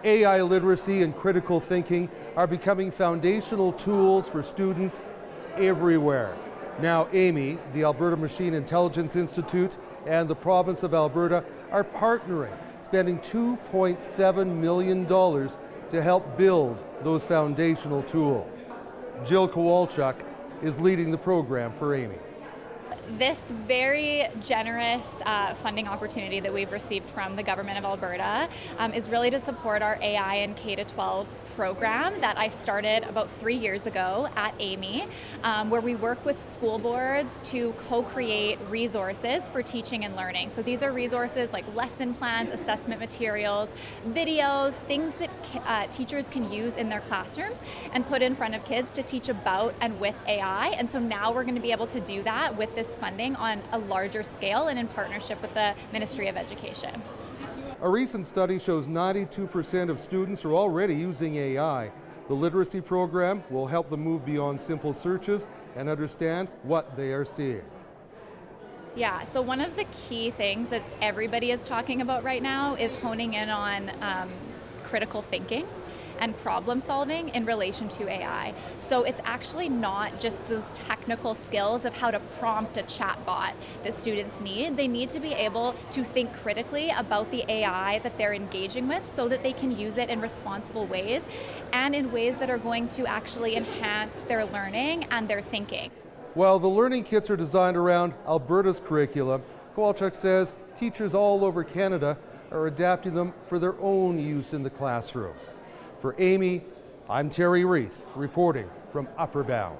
AI literacy and critical thinking are becoming foundational tools for students everywhere. Now Amii, the Alberta Machine Intelligence Institute, and the province of Alberta are partnering, spending $2.7 million to help build those foundational tools. Jill Kowalchuk is leading the program for Amii. This very generous funding opportunity that we've received from the government of Alberta is really to support our AI and K-12 program that I started about 3 years ago at Amii, where we work with school boards to co-create resources for teaching and learning. So these are resources like lesson plans, assessment materials, videos, things that teachers can use in their classrooms and put in front of kids to teach about and with AI. And so now we're going to be able to do that with this funding on a larger scale and in partnership with the Ministry of Education. A recent study shows 92% of students are already using AI. The literacy program will help them move beyond simple searches and understand what they are seeing. Yeah, so one of the key things that everybody is talking about right now is honing in on critical thinking and problem solving in relation to AI. So it's actually not just those technical skills of how to prompt a chatbot that students need. They need to be able to think critically about the AI that they're engaging with so that they can use it in responsible ways and in ways that are going to actually enhance their learning and their thinking. While the learning kits are designed around Alberta's curriculum, Kowalchuk says teachers all over Canada are adapting them for their own use in the classroom. For Amii, I'm Terry Reith, reporting from Upper Bound.